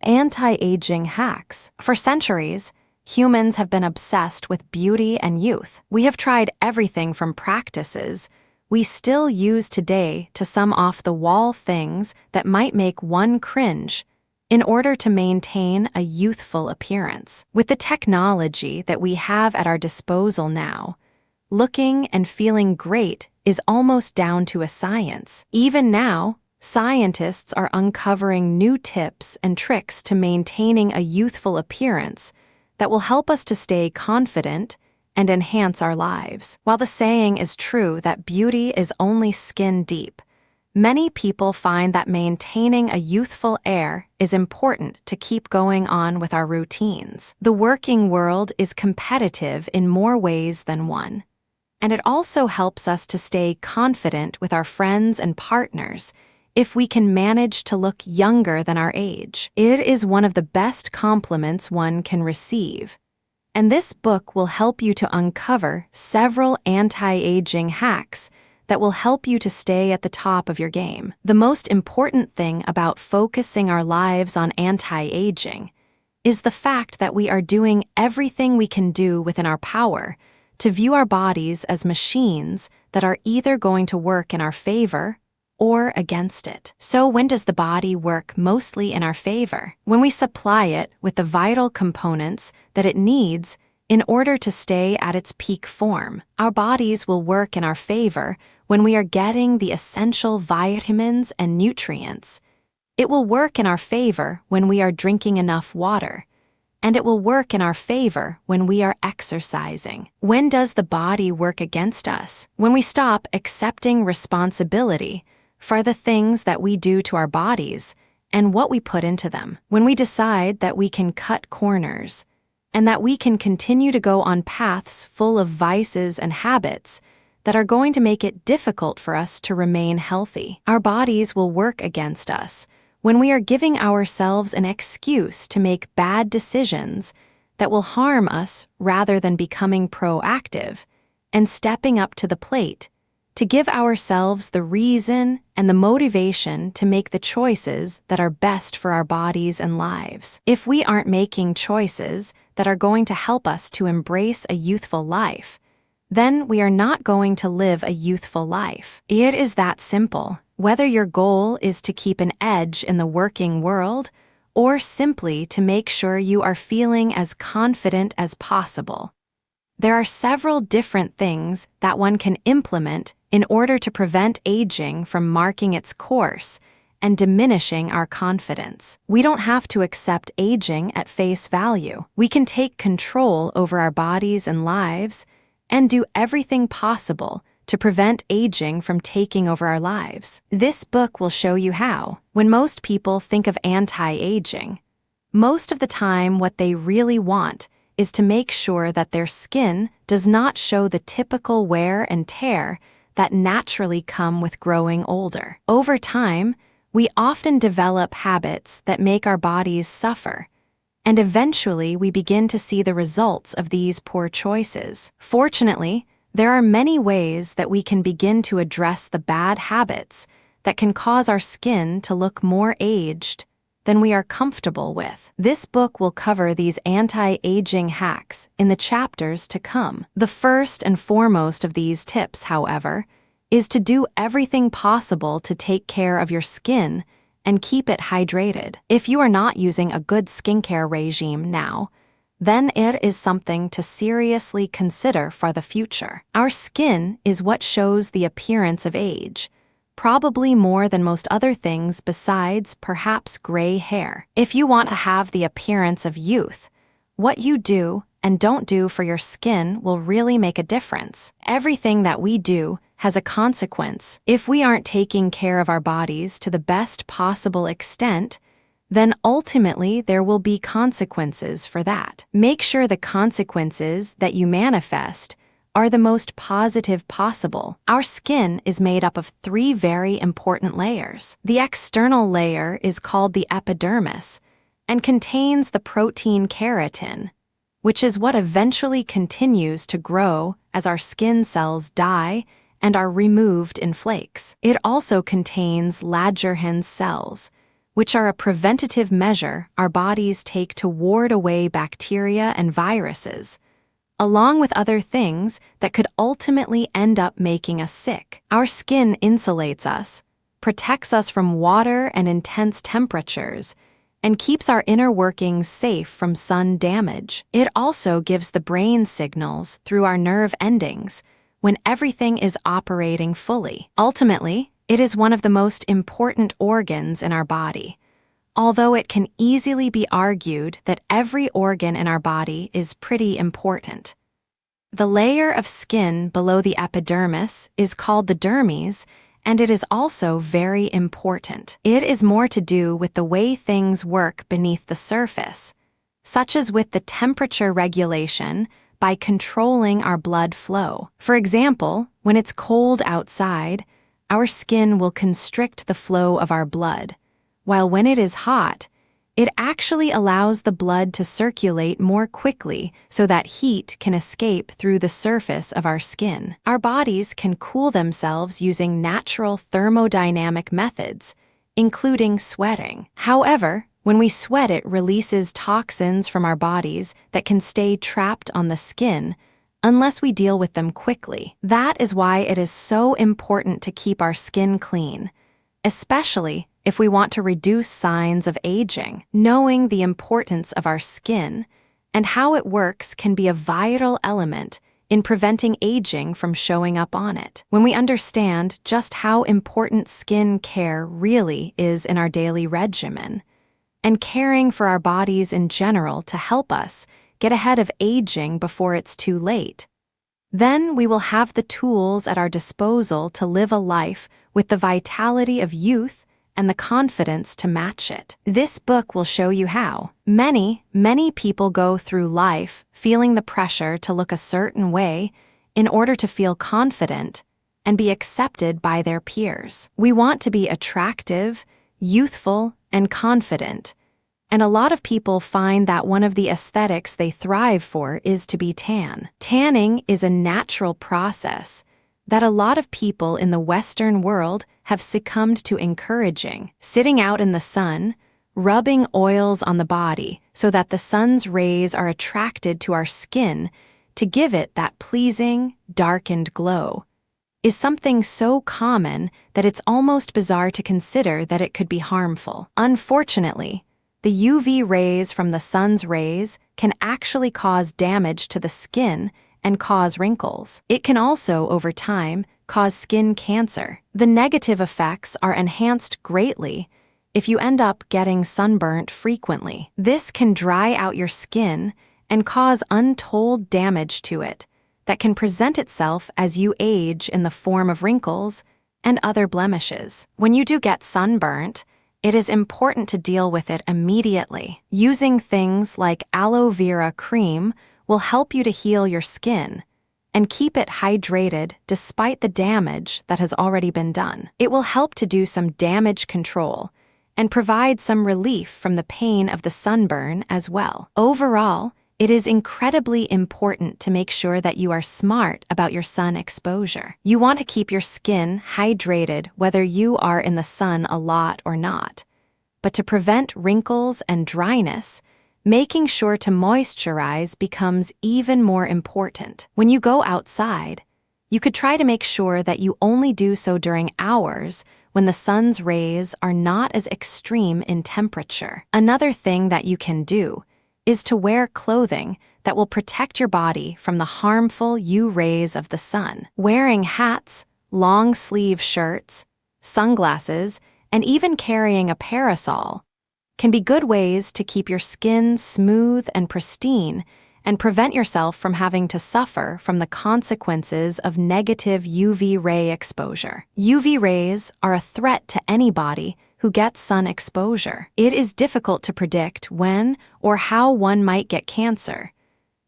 Anti-aging hacks. For centuries, humans have been obsessed with beauty and youth. We have tried everything from practices we still use today to some off-the-wall things that might make one cringe in order to maintain a youthful appearance. With the technology that we have at our disposal now, looking and feeling great is almost down to a science. Even now, scientists are uncovering new tips and tricks to maintaining a youthful appearance that will help us to stay confident and enhance our lives. While the saying is true that beauty is only skin deep, many people find that maintaining a youthful air is important to keep going on with our routines. The working world is competitive in more ways than one, and it also helps us to stay confident with our friends and partners if we can manage to look younger than our age. It is one of the best compliments one can receive, and this book will help you to uncover several anti-aging hacks that will help you to stay at the top of your game. The most important thing about focusing our lives on anti-aging is the fact that we are doing everything we can do within our power to view our bodies as machines that are either going to work in our favor or against it. So when does the body work mostly in our favor? When we supply it with the vital components that it needs in order to stay at its peak form. Our bodies will work in our favor when we are getting the essential vitamins and nutrients. It will work in our favor when we are drinking enough water, and it will work in our favor when we are exercising. When does the body work against us? When we stop accepting responsibility for the things that we do to our bodies and what we put into them. When we decide that we can cut corners and that we can continue to go on paths full of vices and habits that are going to make it difficult for us to remain healthy. Our bodies will work against us when we are giving ourselves an excuse to make bad decisions that will harm us rather than becoming proactive and stepping up to the plate to give ourselves the reason and the motivation to make the choices that are best for our bodies and lives. If we aren't making choices that are going to help us to embrace a youthful life, then we are not going to live a youthful life. It is that simple. Whether your goal is to keep an edge in the working world or simply to make sure you are feeling as confident as possible, there are several different things that one can implement in order to prevent aging from marking its course and diminishing our confidence. We don't have to accept aging at face value. We can take control over our bodies and lives and do everything possible to prevent aging from taking over our lives. This book will show you how. When most people think of anti-aging, most of the time what they really want is to make sure that their skin does not show the typical wear and tear that naturally come with growing older. Over time, we often develop habits that make our bodies suffer, and eventually we begin to see the results of these poor choices. Fortunately, there are many ways that we can begin to address the bad habits that can cause our skin to look more aged than we are comfortable with. This book will cover these anti-aging hacks in the chapters to come. The first and foremost of these tips, however, is to do everything possible to take care of your skin and keep it hydrated. If you are not using a good skincare regime now, then it is something to seriously consider for the future. Our skin is what shows the appearance of age, probably more than most other things besides perhaps gray hair. If you want to have the appearance of youth, what you do and don't do for your skin will really make a difference. Everything that we do has a consequence. If we aren't taking care of our bodies to the best possible extent, then ultimately there will be consequences for that. Make sure the consequences that you manifest are the most positive possible. Our skin is made up of 3 very important layers. The external layer is called the epidermis and contains the protein keratin, which is what eventually continues to grow as our skin cells die and are removed in flakes. It also contains Langerhans cells, which are a preventative measure our bodies take to ward away bacteria and viruses, along with other things that could ultimately end up making us sick. Our skin insulates us, protects us from water and intense temperatures, and keeps our inner workings safe from sun damage. It also gives the brain signals through our nerve endings when everything is operating fully. Ultimately, it is one of the most important organs in our body, although it can easily be argued that every organ in our body is pretty important. The layer of skin below the epidermis is called the dermis, and it is also very important. It is more to do with the way things work beneath the surface, such as with the temperature regulation by controlling our blood flow. For example, when it's cold outside, our skin will constrict the flow of our blood, while when it is hot, it actually allows the blood to circulate more quickly so that heat can escape through the surface of our skin. Our bodies can cool themselves using natural thermodynamic methods, including sweating. However, when we sweat, it releases toxins from our bodies that can stay trapped on the skin unless we deal with them quickly. That is why it is so important to keep our skin clean, especially if we want to reduce signs of aging. Knowing the importance of our skin and how it works can be a vital element in preventing aging from showing up on it. When we understand just how important skin care really is in our daily regimen, and caring for our bodies in general to help us get ahead of aging before it's too late, then we will have the tools at our disposal to live a life with the vitality of youth and the confidence to match it. This book will show you how. Many people go through life feeling the pressure to look a certain way in order to feel confident and be accepted by their peers. We want to be attractive, youthful, and confident, and a lot of people find that one of the aesthetics they thrive for is to be tan. Tanning is a natural process that a lot of people in the Western world have succumbed to encouraging. Sitting out in the sun, rubbing oils on the body so that the sun's rays are attracted to our skin to give it that pleasing, darkened glow, is something so common that it's almost bizarre to consider that it could be harmful. Unfortunately, the UV rays from the sun's rays can actually cause damage to the skin and cause wrinkles. It can also, over time, cause skin cancer. The negative effects are enhanced greatly if you end up getting sunburnt frequently. This can dry out your skin and cause untold damage to it that can present itself as you age in the form of wrinkles and other blemishes. When you do get sunburnt, it is important to deal with it immediately. Using things like aloe vera cream will help you to heal your skin and keep it hydrated despite the damage that has already been done. It will help to do some damage control and provide some relief from the pain of the sunburn as well. Overall, it is incredibly important to make sure that you are smart about your sun exposure. You want to keep your skin hydrated whether you are in the sun a lot or not. But to prevent wrinkles and dryness, making sure to moisturize becomes even more important. When you go outside, you could try to make sure that you only do so during hours when the sun's rays are not as extreme in temperature. Another thing that you can do is to wear clothing that will protect your body from the harmful UV rays of the sun. Wearing hats, long-sleeve shirts, sunglasses, and even carrying a parasol can be good ways to keep your skin smooth and pristine and prevent yourself from having to suffer from the consequences of negative UV ray exposure. UV rays are a threat to anybody who gets sun exposure. It is difficult to predict when or how one might get cancer,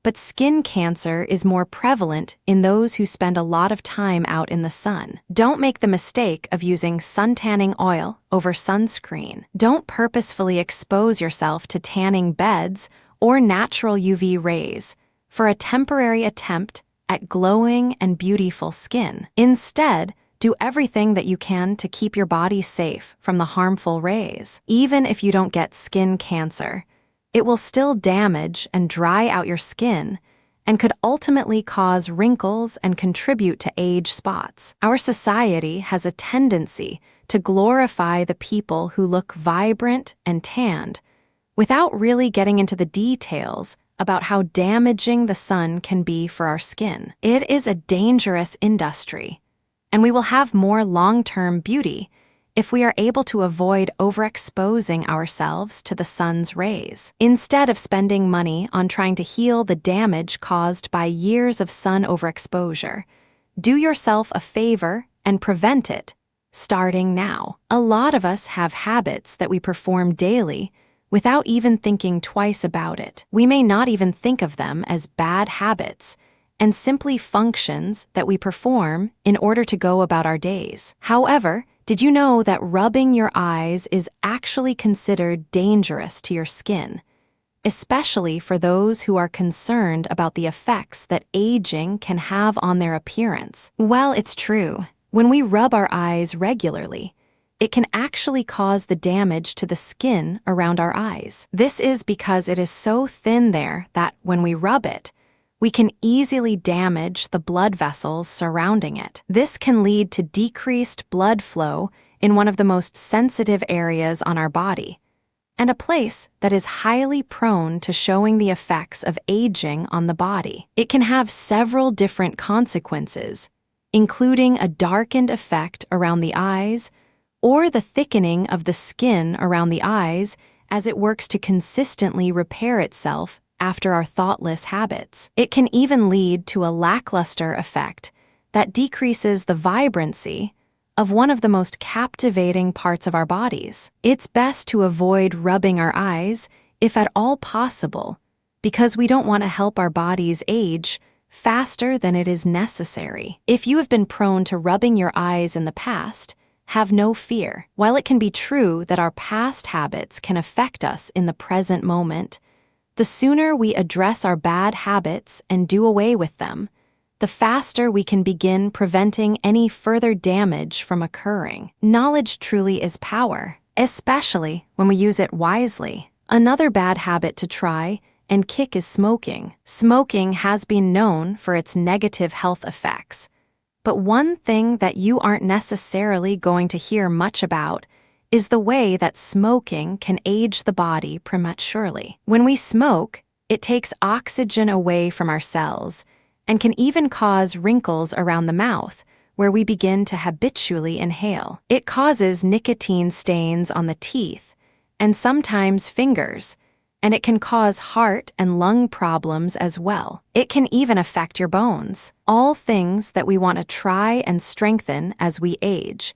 but skin cancer is more prevalent in those who spend a lot of time out in the sun. Don't make the mistake of using suntanning oil over sunscreen. Don't purposefully expose yourself to tanning beds or natural UV rays for a temporary attempt at glowing and beautiful skin. Instead, Do everything that you can to keep your body safe from the harmful rays. Even if you don't get skin cancer, it will still damage and dry out your skin and could ultimately cause wrinkles and contribute to age spots. Our society has a tendency to glorify the people who look vibrant and tanned without really getting into the details about how damaging the sun can be for our skin. It is a dangerous industry, and we will have more long-term beauty if we are able to avoid overexposing ourselves to the sun's rays. Instead of spending money on trying to heal the damage caused by years of sun overexposure, do yourself a favor and prevent it, starting now. A lot of us have habits that we perform daily without even thinking twice about it. We may not even think of them as bad habits and simply functions that we perform in order to go about our days. However, did you know that rubbing your eyes is actually considered dangerous to your skin, especially for those who are concerned about the effects that aging can have on their appearance? Well, it's true. When we rub our eyes regularly, it can actually cause the damage to the skin around our eyes. This is because it is so thin there that when we rub it, we can easily damage the blood vessels surrounding it. This can lead to decreased blood flow in one of the most sensitive areas on our body, and a place that is highly prone to showing the effects of aging on the body. It can have several different consequences, including a darkened effect around the eyes or the thickening of the skin around the eyes as it works to consistently repair itself after our thoughtless habits. It can even lead to a lackluster effect that decreases the vibrancy of one of the most captivating parts of our bodies. It's best to avoid rubbing our eyes, if at all possible, because we don't want to help our bodies age faster than it is necessary. If you have been prone to rubbing your eyes in the past, have no fear. While it can be true that our past habits can affect us in the present moment, the sooner we address our bad habits and do away with them, the faster we can begin preventing any further damage from occurring. Knowledge truly is power, especially when we use it wisely. Another bad habit to try and kick is smoking. Smoking has been known for its negative health effects, but one thing that you aren't necessarily going to hear much about is the way that smoking can age the body prematurely. When we smoke, it takes oxygen away from our cells and can even cause wrinkles around the mouth where we begin to habitually inhale. It causes nicotine stains on the teeth and sometimes fingers, and it can cause heart and lung problems as well. It can even affect your bones, all things that we want to try and strengthen as we age,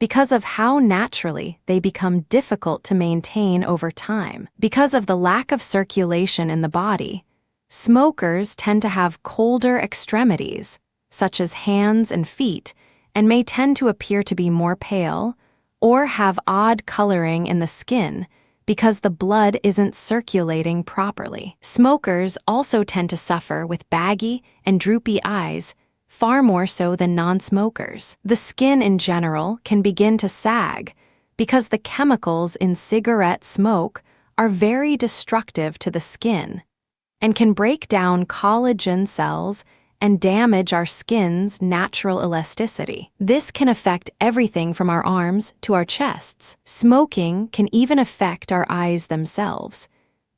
because of how naturally they become difficult to maintain over time. Because of the lack of circulation in the body, smokers tend to have colder extremities, such as hands and feet, and may tend to appear to be more pale or have odd coloring in the skin because the blood isn't circulating properly. Smokers also tend to suffer with baggy and droopy eyes, far more so than non-smokers. The skin in general can begin to sag because the chemicals in cigarette smoke are very destructive to the skin and can break down collagen cells and damage our skin's natural elasticity. This can affect everything from our arms to our chests. Smoking can even affect our eyes themselves,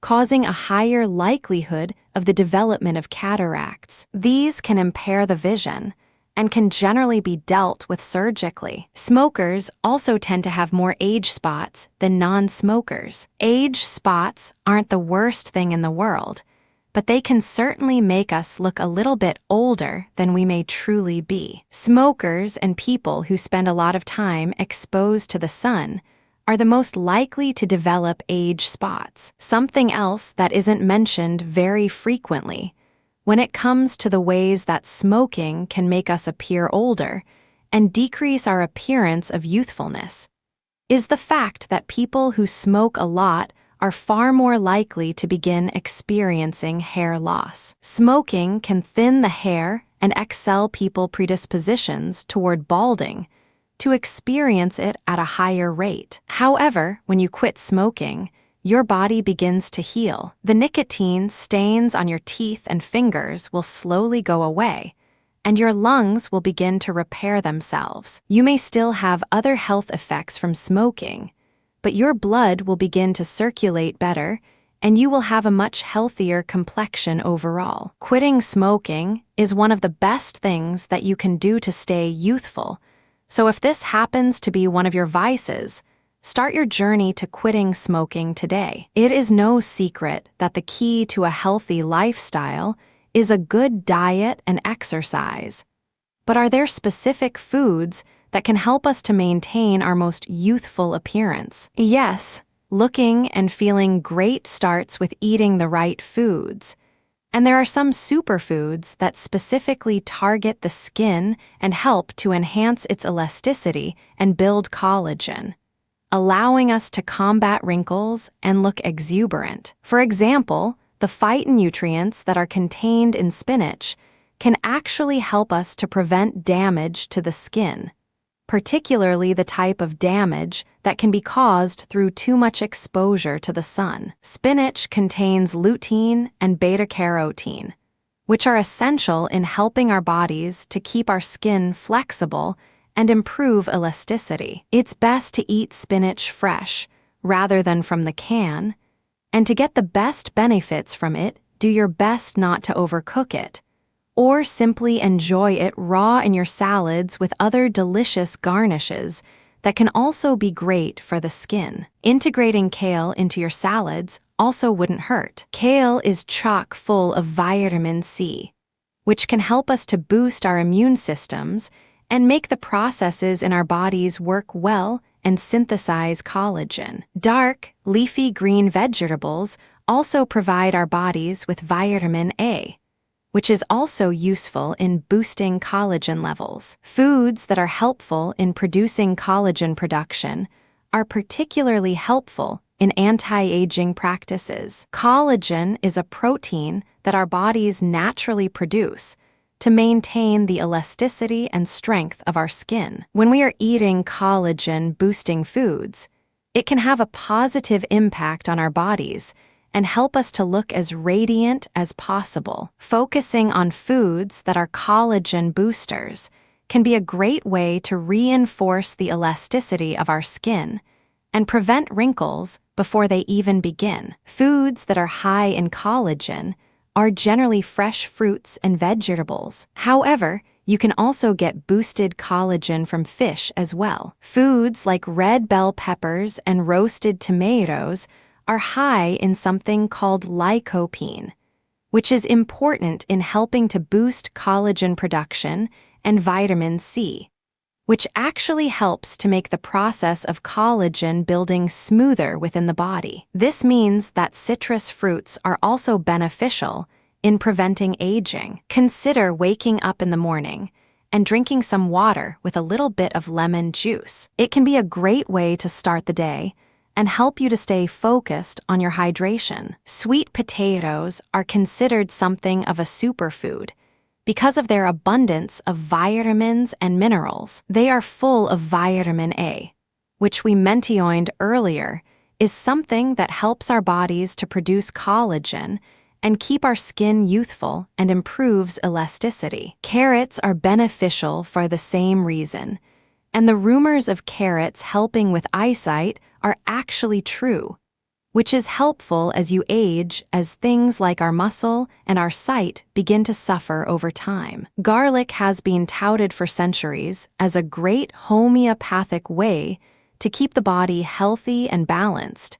causing a higher likelihood of the development of cataracts. These can impair the vision and can generally be dealt with surgically. Smokers also tend to have more age spots than non-smokers. Age spots aren't the worst thing in the world, but they can certainly make us look a little bit older than we may truly be. Smokers and people who spend a lot of time exposed to the sun are the most likely to develop age spots. Something else that isn't mentioned very frequently when it comes to the ways that smoking can make us appear older and decrease our appearance of youthfulness is the fact that people who smoke a lot are far more likely to begin experiencing hair loss. Smoking can thin the hair and excel people predispositions toward balding to experience it at a higher rate. However, when you quit smoking, your body begins to heal. The nicotine stains on your teeth and fingers will slowly go away, and your lungs will begin to repair themselves. You may still have other health effects from smoking, but your blood will begin to circulate better, and you will have a much healthier complexion overall. Quitting smoking is one of the best things that you can do to stay youthful, so if this happens to be one of your vices, start your journey to quitting smoking today. It is no secret that the key to a healthy lifestyle is a good diet and exercise. But are there specific foods that can help us to maintain our most youthful appearance? Yes, looking and feeling great starts with eating the right foods. And there are some superfoods that specifically target the skin and help to enhance its elasticity and build collagen, allowing us to combat wrinkles and look exuberant. For example, the phytonutrients that are contained in spinach can actually help us to prevent damage to the skin, particularly the type of damage that can be caused through too much exposure to the sun. Spinach contains lutein and beta-carotene, which are essential in helping our bodies to keep our skin flexible and improve elasticity. It's best to eat spinach fresh rather than from the can, and to get the best benefits from it, do your best not to overcook it, or simply enjoy it raw in your salads with other delicious garnishes that can also be great for the skin. Integrating kale into your salads also wouldn't hurt. Kale is chock full of vitamin C, which can help us to boost our immune systems and make the processes in our bodies work well and synthesize collagen. Dark, leafy green vegetables also provide our bodies with vitamin A, which is also useful in boosting collagen levels. Foods that are helpful in producing collagen production are particularly helpful in anti-aging practices. Collagen is a protein that our bodies naturally produce to maintain the elasticity and strength of our skin. When we are eating collagen-boosting foods, it can have a positive impact on our bodies and help us to look as radiant as possible. Focusing on foods that are collagen boosters can be a great way to reinforce the elasticity of our skin and prevent wrinkles before they even begin. Foods that are high in collagen are generally fresh fruits and vegetables. However, you can also get boosted collagen from fish as well. Foods like red bell peppers and roasted tomatoes are high in something called lycopene, which is important in helping to boost collagen production, and vitamin C, which actually helps to make the process of collagen building smoother within the body. This means that citrus fruits are also beneficial in preventing aging. Consider waking up in the morning and drinking some water with a little bit of lemon juice. It can be a great way to start the day and help you to stay focused on your hydration. Sweet potatoes are considered something of a superfood because of their abundance of vitamins and minerals. They are full of vitamin A, which we mentioned earlier is something that helps our bodies to produce collagen and keep our skin youthful and improves elasticity. Carrots are beneficial for the same reason, and the rumors of carrots helping with eyesight are actually true, which is helpful as you age, as things like our muscle and our sight begin to suffer over time. Garlic has been touted for centuries as a great homeopathic way to keep the body healthy and balanced,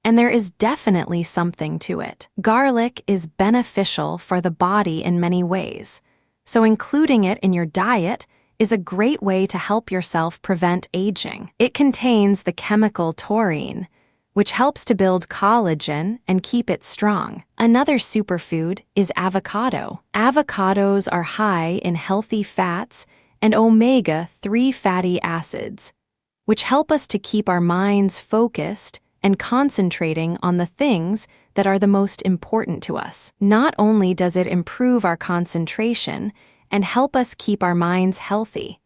and there is definitely something to it. Garlic is beneficial for the body in many ways, so including it in your diet is a great way to help yourself prevent aging. It contains the chemical taurine, which helps to build collagen and keep it strong. Another superfood is avocado. Avocados are high in healthy fats and omega-3 fatty acids, which help us to keep our minds focused and concentrating on the things that are the most important to us. Not only does it improve our concentration and help us keep our minds healthy,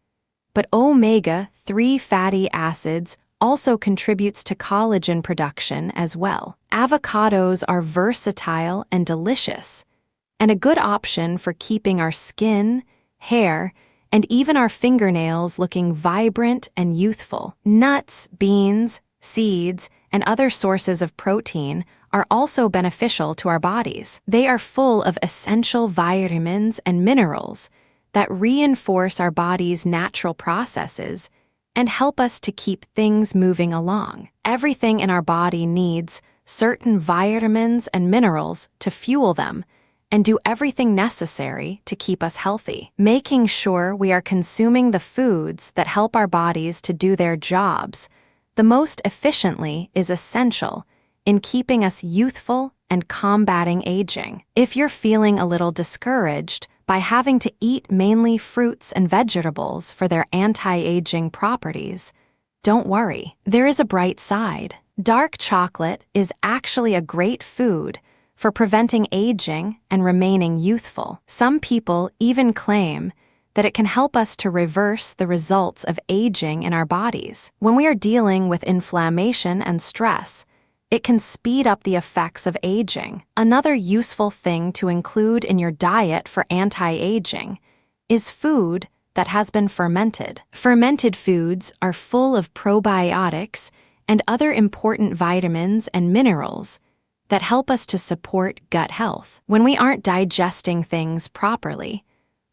but omega-3 fatty acids also contributes to collagen production as well. Avocados are versatile and delicious, and a good option for keeping our skin, hair, and even our fingernails looking vibrant and youthful. Nuts, beans, seeds, and other sources of protein are also beneficial to our bodies. They are full of essential vitamins and minerals that reinforce our body's natural processes and help us to keep things moving along. Everything in our body needs certain vitamins and minerals to fuel them and do everything necessary to keep us healthy. Making sure we are consuming the foods that help our bodies to do their jobs the most efficiently is essential in keeping us youthful and combating aging. If you're feeling a little discouraged by having to eat mainly fruits and vegetables for their anti-aging properties, don't worry. There is a bright side. Dark chocolate is actually a great food for preventing aging and remaining youthful. Some people even claim that it can help us to reverse the results of aging in our bodies. When we are dealing with inflammation and stress, it can speed up the effects of aging. Another useful thing to include in your diet for anti-aging is food that has been fermented. Fermented foods are full of probiotics and other important vitamins and minerals that help us to support gut health. When we aren't digesting things properly,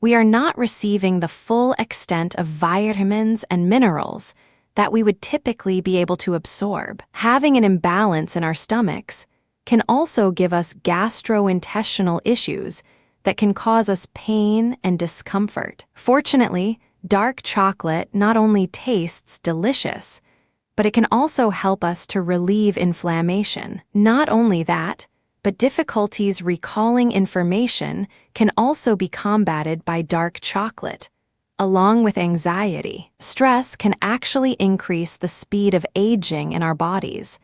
we are not receiving the full extent of vitamins and minerals that we would typically be able to absorb. Having an imbalance in our stomachs can also give us gastrointestinal issues that can cause us pain and discomfort. Fortunately, dark chocolate not only tastes delicious, but it can also help us to relieve inflammation. Not only that, but difficulties recalling information can also be combated by dark chocolate, along with anxiety. Stress can actually increase the speed of aging in our bodies,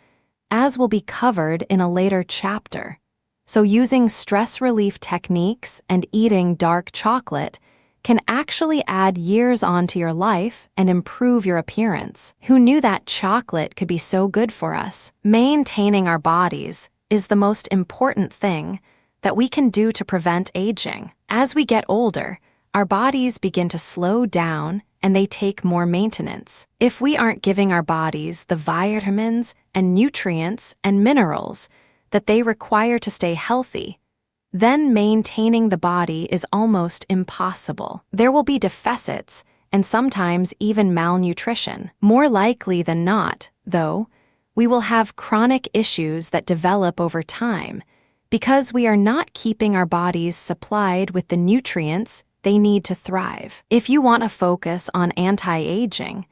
as will be covered in a later chapter. So using stress relief techniques and eating dark chocolate can actually add years onto your life and improve your appearance. Who knew that chocolate could be so good for us? Maintaining our bodies is the most important thing that we can do to prevent aging. As we get older, our bodies begin to slow down and they take more maintenance. If we aren't giving our bodies the vitamins and nutrients and minerals that they require to stay healthy, then maintaining the body is almost impossible. There will be deficits and sometimes even malnutrition. More likely than not, though, we will have chronic issues that develop over time because we are not keeping our bodies supplied with the nutrients they need to thrive. If you want to focus on anti-aging,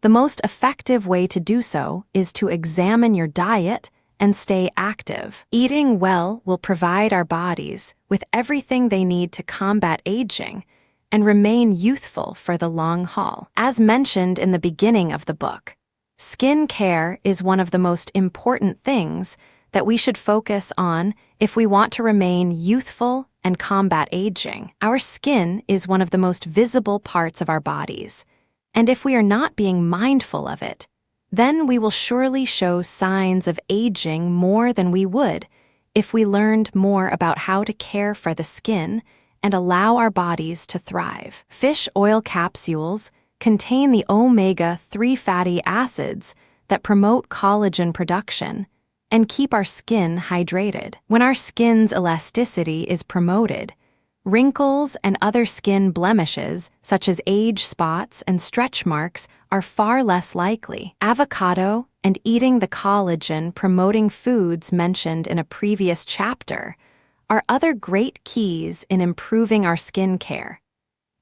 the most effective way to do so is to examine your diet and stay active. Eating well will provide our bodies with everything they need to combat aging and remain youthful for the long haul. As mentioned in the beginning of the book, skin care is one of the most important things that we should focus on if we want to remain youthful and combat aging. Our skin is one of the most visible parts of our bodies, and if we are not being mindful of it, then we will surely show signs of aging more than we would if we learned more about how to care for the skin and allow our bodies to thrive. Fish oil capsules contain the omega-3 fatty acids that promote collagen production and keep our skin hydrated. When our skin's elasticity is promoted, wrinkles and other skin blemishes, such as age spots and stretch marks, are far less likely. Avocado and eating the collagen-promoting foods mentioned in a previous chapter are other great keys in improving our skin care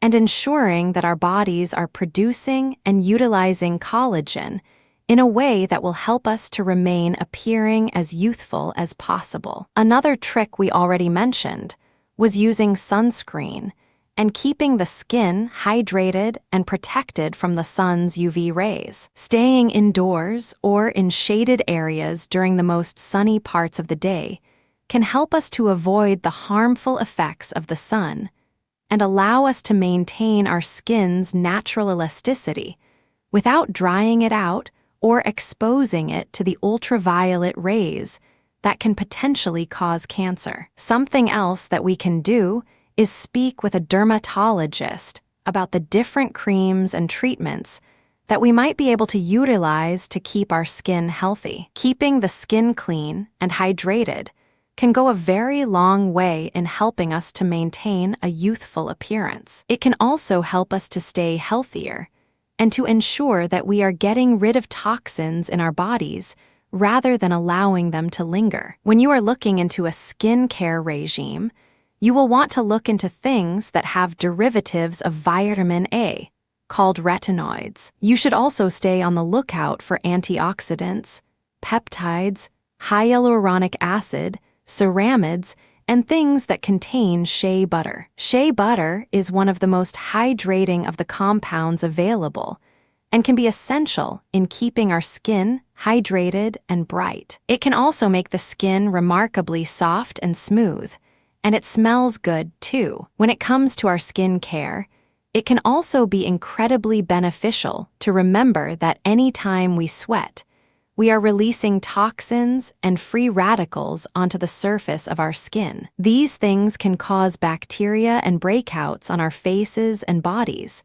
and ensuring that our bodies are producing and utilizing collagen in a way that will help us to remain appearing as youthful as possible. Another trick we already mentioned was using sunscreen and keeping the skin hydrated and protected from the sun's UV rays. Staying indoors or in shaded areas during the most sunny parts of the day can help us to avoid the harmful effects of the sun and allow us to maintain our skin's natural elasticity without drying it out or exposing it to the ultraviolet rays that can potentially cause cancer. Something else that we can do is speak with a dermatologist about the different creams and treatments that we might be able to utilize to keep our skin healthy. Keeping the skin clean and hydrated can go a very long way in helping us to maintain a youthful appearance. It can also help us to stay healthier and to ensure that we are getting rid of toxins in our bodies rather than allowing them to linger. When you are looking into a skincare regime, you will want to look into things that have derivatives of vitamin A, called retinoids. You should also stay on the lookout for antioxidants, peptides, hyaluronic acid, ceramides, and things that contain shea butter. Shea butter is one of the most hydrating of the compounds available and can be essential in keeping our skin hydrated and bright. It can also make the skin remarkably soft and smooth, and it smells good too. When it comes to our skin care, it can also be incredibly beneficial to remember that anytime we sweat, we are releasing toxins and free radicals onto the surface of our skin. These things can cause bacteria and breakouts on our faces and bodies.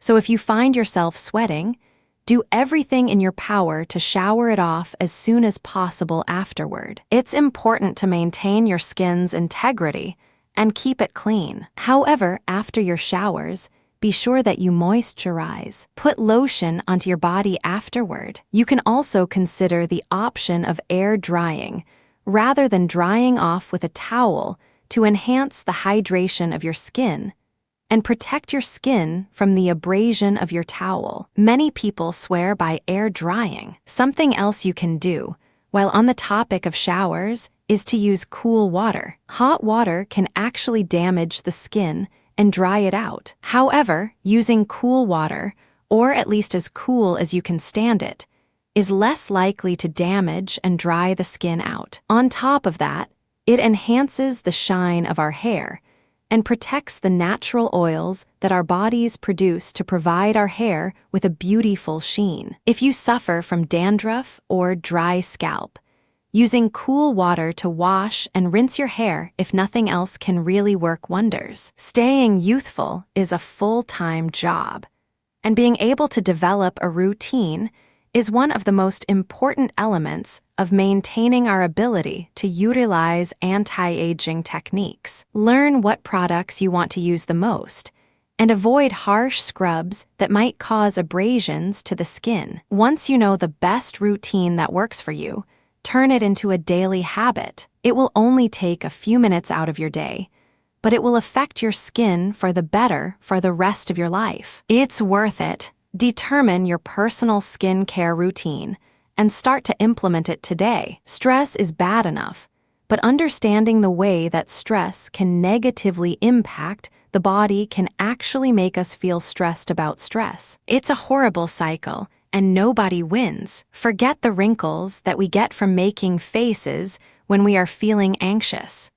So if you find yourself sweating, do everything in your power to shower it off as soon as possible afterward. It's important to maintain your skin's integrity and keep it clean. However, after your showers, be sure that you moisturize. Put lotion onto your body afterward. You can also consider the option of air drying rather than drying off with a towel to enhance the hydration of your skin and protect your skin from the abrasion of your towel. Many people swear by air drying. Something else you can do, while on the topic of showers, is to use cool water. Hot water can actually damage the skin and dry it out. However, using cool water, or at least as cool as you can stand it, is less likely to damage and dry the skin out. On top of that, it enhances the shine of our hair and protects the natural oils that our bodies produce to provide our hair with a beautiful sheen. If you suffer from dandruff or dry scalp, using cool water to wash and rinse your hair, if nothing else, can really work wonders. Staying youthful is a full-time job, and being able to develop a routine is one of the most important elements of maintaining our ability to utilize anti-aging techniques. Learn what products you want to use the most, and avoid harsh scrubs that might cause abrasions to the skin. Once you know the best routine that works for you, turn it into a daily habit. It will only take a few minutes out of your day, but it will affect your skin for the better for the rest of your life. It's worth it. Determine your personal skincare routine and start to implement it today. Stress is bad enough, but understanding the way that stress can negatively impact the body can actually make us feel stressed about stress. It's a horrible cycle, and nobody wins. Forget the wrinkles that we get from making faces when we are feeling anxious.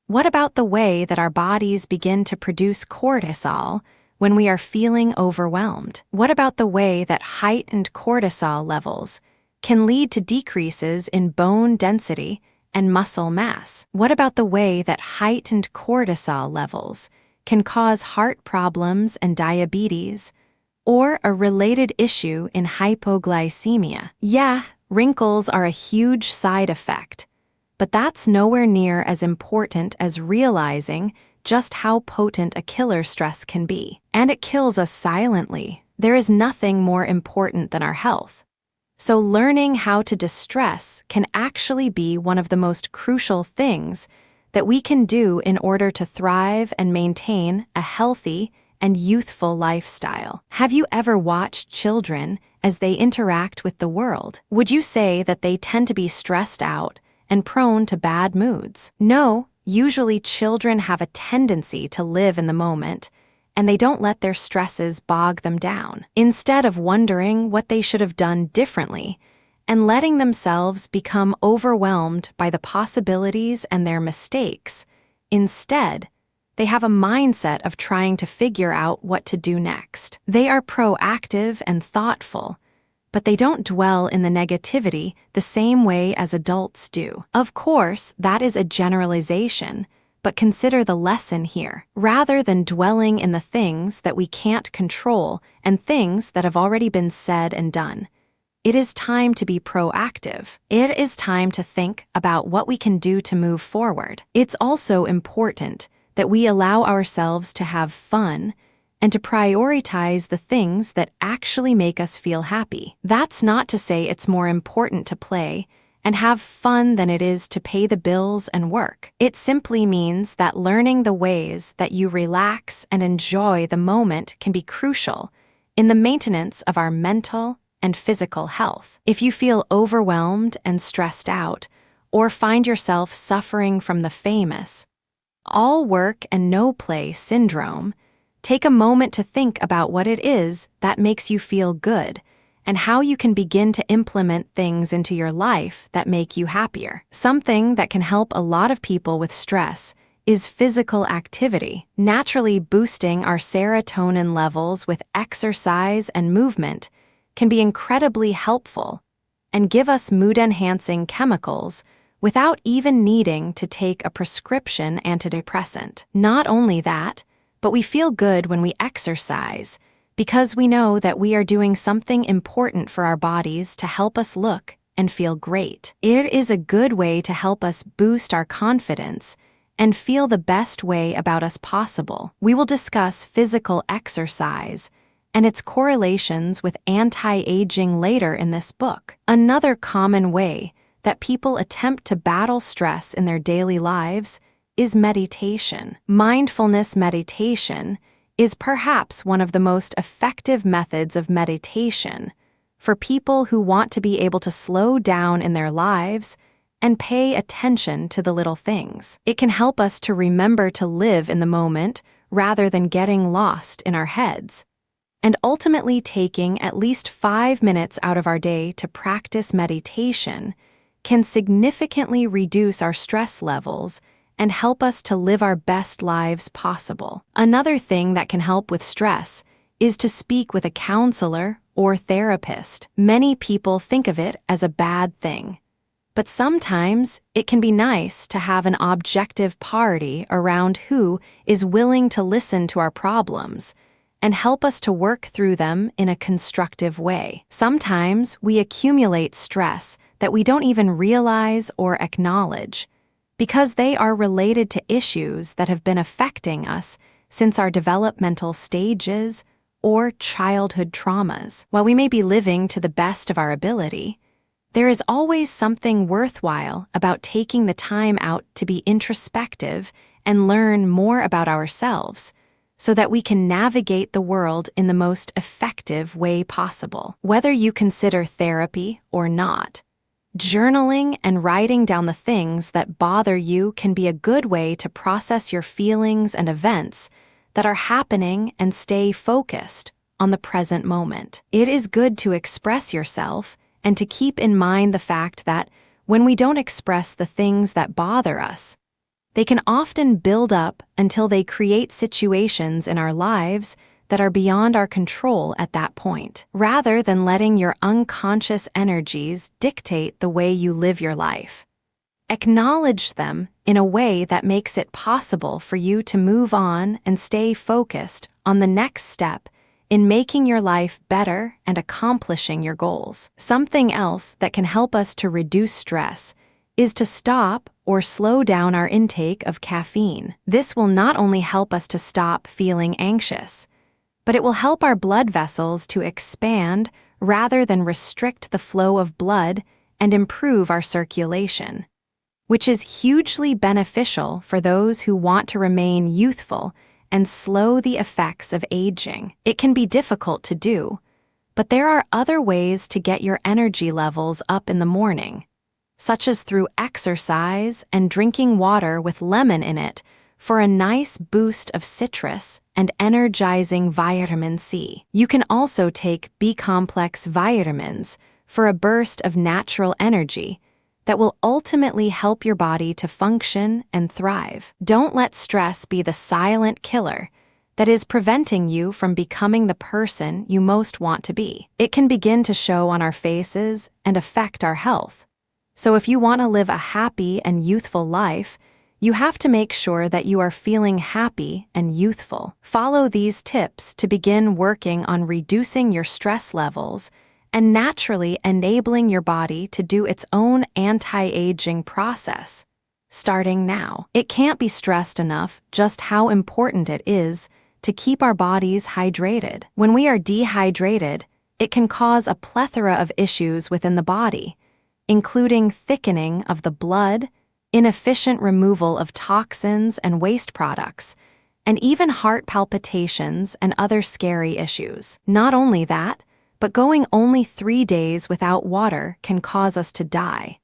What about the way that our bodies begin to produce cortisol when we are feeling overwhelmed? What about the way that heightened cortisol levels can lead to decreases in bone density and muscle mass? What about the way that heightened cortisol levels can cause heart problems and diabetes, or a related issue in hypoglycemia? Yeah, wrinkles are a huge side effect, but that's nowhere near as important as realizing just how potent a killer stress can be. And it kills us silently. There is nothing more important than our health. So learning how to distress can actually be one of the most crucial things that we can do in order to thrive and maintain a healthy and youthful lifestyle. Have you ever watched children as they interact with the world? Would you say that they tend to be stressed out and prone to bad moods? No, Usually, children have a tendency to live in the moment, and they don't let their stresses bog them down. Instead of wondering what they should have done differently and letting themselves become overwhelmed by the possibilities and their mistakes, instead, they have a mindset of trying to figure out what to do next. They are proactive and thoughtful, but they don't dwell in the negativity the same way as adults do. Of course, that is a generalization, but consider the lesson here. Rather than dwelling in the things that we can't control and things that have already been said and done, it is time to be proactive. It is time to think about what we can do to move forward. It's also important that we allow ourselves to have fun and to prioritize the things that actually make us feel happy. That's not to say it's more important to play and have fun than it is to pay the bills and work. It simply means that learning the ways that you relax and enjoy the moment can be crucial in the maintenance of our mental and physical health. If you feel overwhelmed and stressed out, or find yourself suffering from the famous all work and no play syndrome, take a moment to think about what it is that makes you feel good and how you can begin to implement things into your life that make you happier. Something that can help a lot of people with stress is physical activity. Naturally boosting our serotonin levels with exercise and movement can be incredibly helpful and give us mood-enhancing chemicals without even needing to take a prescription antidepressant. Not only that, but we feel good when we exercise because we know that we are doing something important for our bodies to help us look and feel great. It is a good way to help us boost our confidence and feel the best way about us possible. We will discuss physical exercise and its correlations with anti-aging later in this book. Another common way that people attempt to battle stress in their daily lives is meditation. Mindfulness meditation is perhaps one of the most effective methods of meditation for people who want to be able to slow down in their lives and pay attention to the little things. It can help us to remember to live in the moment rather than getting lost in our heads. And ultimately taking at least 5 minutes out of our day to practice meditation can significantly reduce our stress levels and help us to live our best lives possible. Another thing that can help with stress is to speak with a counselor or therapist. Many people think of it as a bad thing, but sometimes it can be nice to have an objective party around who is willing to listen to our problems and help us to work through them in a constructive way. Sometimes we accumulate stress that we don't even realize or acknowledge because they are related to issues that have been affecting us since our developmental stages or childhood traumas. While we may be living to the best of our ability, there is always something worthwhile about taking the time out to be introspective and learn more about ourselves so that we can navigate the world in the most effective way possible. Whether you consider therapy or not, journaling and writing down the things that bother you can be a good way to process your feelings and events that are happening and stay focused on the present moment. It is good to express yourself and to keep in mind the fact that when we don't express the things that bother us, they can often build up until they create situations in our lives that are beyond our control at that point. Rather than letting your unconscious energies dictate the way you live your life, acknowledge them in a way that makes it possible for you to move on and stay focused on the next step in making your life better and accomplishing your goals. Something else that can help us to reduce stress is to stop or slow down our intake of caffeine. This will not only help us to stop feeling anxious, but it will help our blood vessels to expand rather than restrict the flow of blood and improve our circulation, which is hugely beneficial for those who want to remain youthful and slow the effects of aging. It can be difficult to do, but there are other ways to get your energy levels up in the morning. such as through exercise and drinking water with lemon in it for a nice boost of citrus and energizing vitamin C. You can also take B-complex vitamins for a burst of natural energy that will ultimately help your body to function and thrive. Don't let stress be the silent killer that is preventing you from becoming the person you most want to be. It can begin to show on our faces and affect our health. So if you want to live a happy and youthful life, you have to make sure that you are feeling happy and youthful. Follow these tips to begin working on reducing your stress levels and naturally enabling your body to do its own anti-aging process, starting now. It can't be stressed enough just how important it is to keep our bodies hydrated. When we are dehydrated, it can cause a plethora of issues within the body, including thickening of the blood, inefficient removal of toxins and waste products, and even heart palpitations and other scary issues. Not only that, but going only 3 days without water can cause us to die.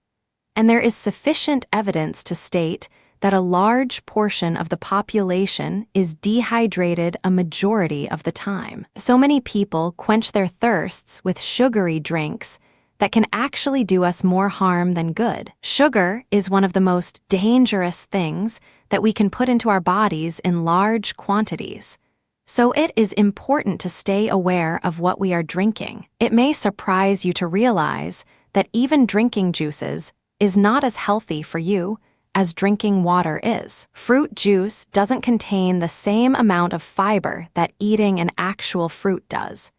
And there is sufficient evidence to state that a large portion of the population is dehydrated a majority of the time. So many people quench their thirsts with sugary drinks that can actually do us more harm than good. Sugar is one of the most dangerous things that we can put into our bodies in large quantities. So it is important to stay aware of what we are drinking. It may surprise you to realize that even drinking juices is not as healthy for you as drinking water is. Fruit juice doesn't contain the same amount of fiber that eating an actual fruit does,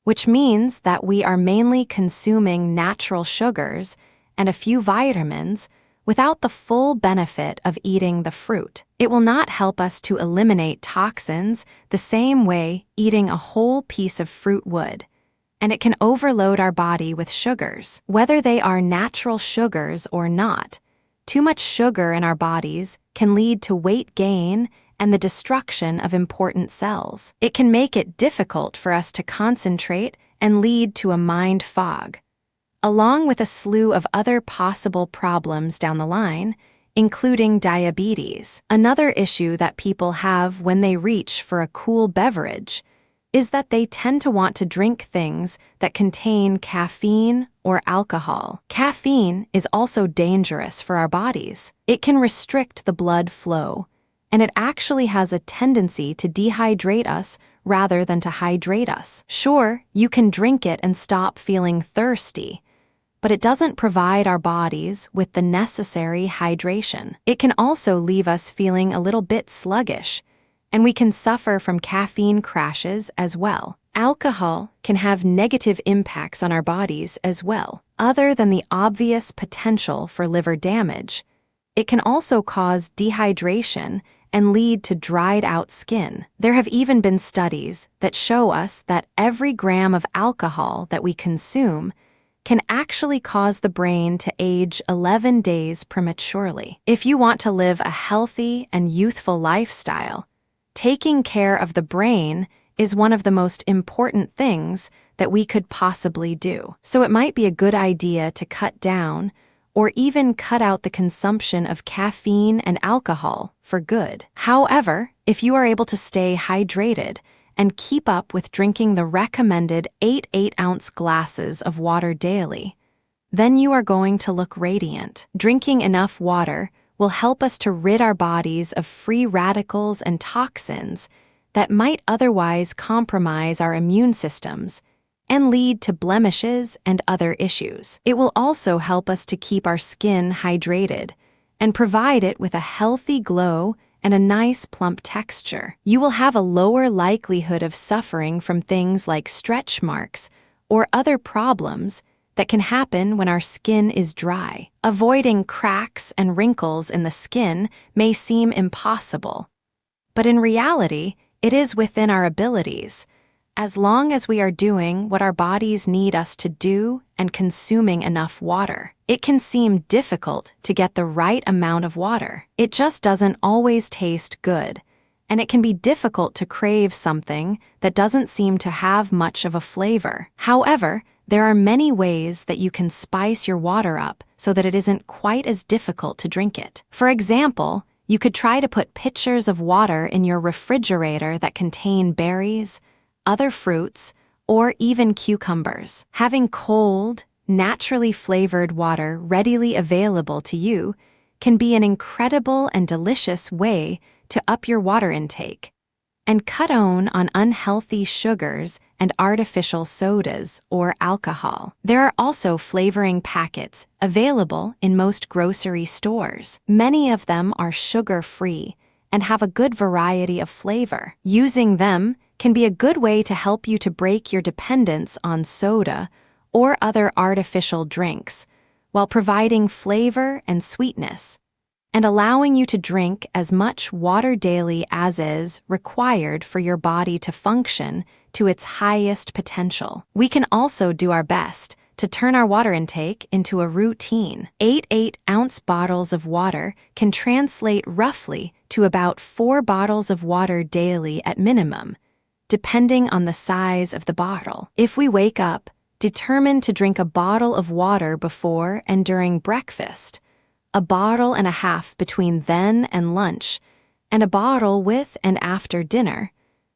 which means that we are mainly consuming natural sugars and a few vitamins without the full benefit of eating the fruit. It will not help us to eliminate toxins the same way eating a whole piece of fruit would, and it can overload our body with sugars. Whether they are natural sugars or not, too much sugar in our bodies can lead to weight gain and the destruction of important cells. It can make it difficult for us to concentrate and lead to a mind fog, along with a slew of other possible problems down the line, including diabetes. Another issue that people have when they reach for a cool beverage is that they tend to want to drink things that contain caffeine or alcohol. Caffeine is also dangerous for our bodies. It can restrict the blood flow, and it actually has a tendency to dehydrate us rather than to hydrate us. Sure, you can drink it and stop feeling thirsty, but it doesn't provide our bodies with the necessary hydration. It can also leave us feeling a little bit sluggish, and we can suffer from caffeine crashes as well. Alcohol can have negative impacts on our bodies as well. Other than the obvious potential for liver damage, it can also cause dehydration and lead to dried out skin. There have even been studies that show us that every gram of alcohol that we consume can actually cause the brain to age 11 days prematurely. If you want to live a healthy and youthful lifestyle, taking care of the brain is one of the most important things that we could possibly do. So it might be a good idea to cut down or even cut out the consumption of caffeine and alcohol for good. However, if you are able to stay hydrated and keep up with drinking the recommended 8 8-ounce glasses of water daily, then you are going to look radiant. Drinking enough water will help us to rid our bodies of free radicals and toxins that might otherwise compromise our immune systems and lead to blemishes and other issues. It will also help us to keep our skin hydrated and provide it with a healthy glow and a nice plump texture. You will have a lower likelihood of suffering from things like stretch marks or other problems that can happen when our skin is dry. Avoiding cracks and wrinkles in the skin may seem impossible, but in reality, it is within our abilities, as long as we are doing what our bodies need us to do and consuming enough water. It can seem difficult to get the right amount of water. It just doesn't always taste good, and it can be difficult to crave something that doesn't seem to have much of a flavor. However, there are many ways that you can spice your water up so that it isn't quite as difficult to drink it. For example, you could try to put pitchers of water in your refrigerator that contain berries, other fruits, or even cucumbers. Having cold, naturally flavored water readily available to you can be an incredible and delicious way to up your water intake. And cut down on unhealthy sugars and artificial sodas or alcohol. There are also flavoring packets available in most grocery stores. Many of them are sugar-free and have a good variety of flavor. Using them can be a good way to help you to break your dependence on soda or other artificial drinks while providing flavor and sweetness, and allowing you to drink as much water daily as is required for your body to function to its highest potential. We can also do our best to turn our water intake into a routine. 8 8-ounce bottles of water can translate roughly to about 4 bottles of water daily at minimum, depending on the size of the bottle. If we wake up determined to drink a bottle of water before and during breakfast, a bottle and a half between then and lunch, and a bottle with and after dinner,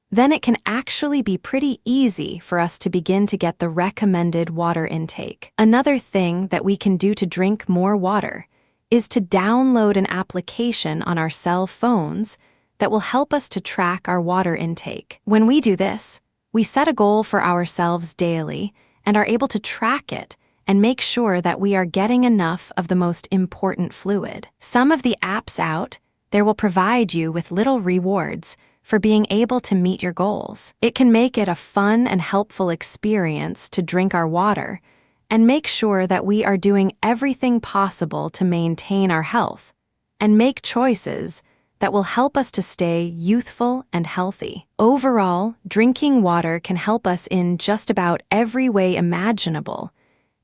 then it can actually be pretty easy for us to begin to get the recommended water intake. Another thing that we can do to drink more water is to download an application on our cell phones that will help us to track our water intake. When we do this, we set a goal for ourselves daily and are able to track it and make sure that we are getting enough of the most important fluid. Some of the apps out there will provide you with little rewards for being able to meet your goals. It can make it a fun and helpful experience to drink our water and make sure that we are doing everything possible to maintain our health and make choices that will help us to stay youthful and healthy. Overall, drinking water can help us in just about every way imaginable.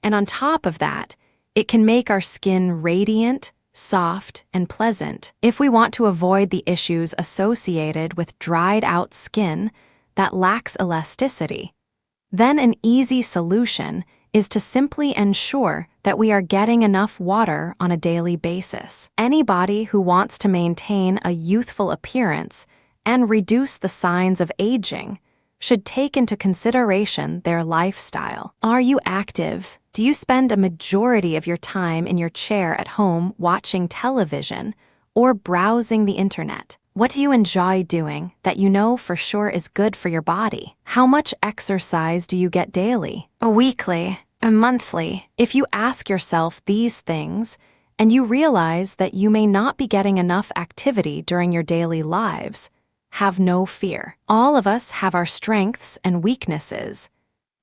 And on top of that, it can make our skin radiant, soft, and pleasant. If we want to avoid the issues associated with dried-out skin that lacks elasticity, then an easy solution is to simply ensure that we are getting enough water on a daily basis. Anybody who wants to maintain a youthful appearance and reduce the signs of aging should take into consideration their lifestyle. Are you active? Do you spend a majority of your time in your chair at home watching television or browsing the internet? What do you enjoy doing that you know for sure is good for your body? How much exercise do you get daily? A weekly? A monthly? If you ask yourself these things and you realize that you may not be getting enough activity during your daily lives, have no fear. All of us have our strengths and weaknesses,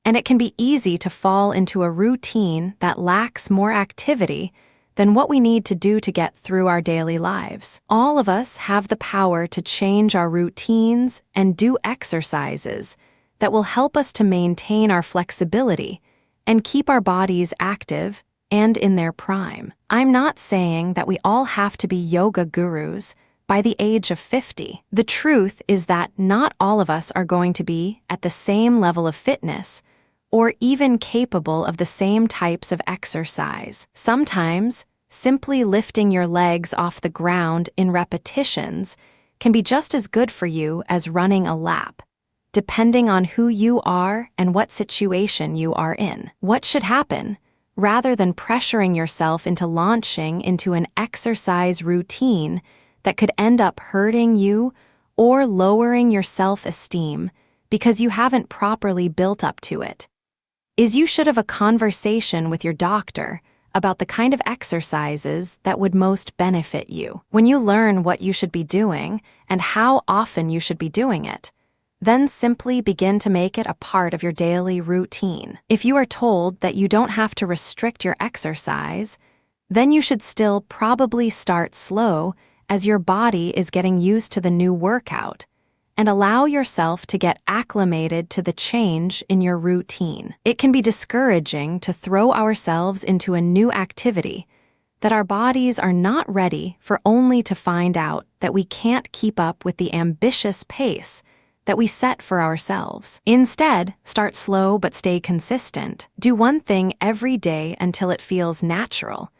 and it can be easy to fall into a routine that lacks more activity than what we need to do to get through our daily lives. All of us have the power to change our routines and do exercises that will help us to maintain our flexibility and keep our bodies active and in their prime. I'm not saying that we all have to be yoga gurus by the age of 50. The truth is that not all of us are going to be at the same level of fitness or even capable of the same types of exercise. Sometimes, simply lifting your legs off the ground in repetitions can be just as good for you as running a lap, depending on who you are and what situation you are in. What should happen, rather than pressuring yourself into launching into an exercise routine that could end up hurting you or lowering your self-esteem because you haven't properly built up to it, is you should have a conversation with your doctor about the kind of exercises that would most benefit you. When you learn what you should be doing and how often you should be doing it, then simply begin to make it a part of your daily routine. If you are told that you don't have to restrict your exercise, then you should still probably start slow as your body is getting used to the new workout, and allow yourself to get acclimated to the change in your routine. It can be discouraging to throw ourselves into a new activity that our bodies are not ready for, only to find out that we can't keep up with the ambitious pace that we set for ourselves. Instead, start slow but stay consistent. Do one thing every day until it feels natural,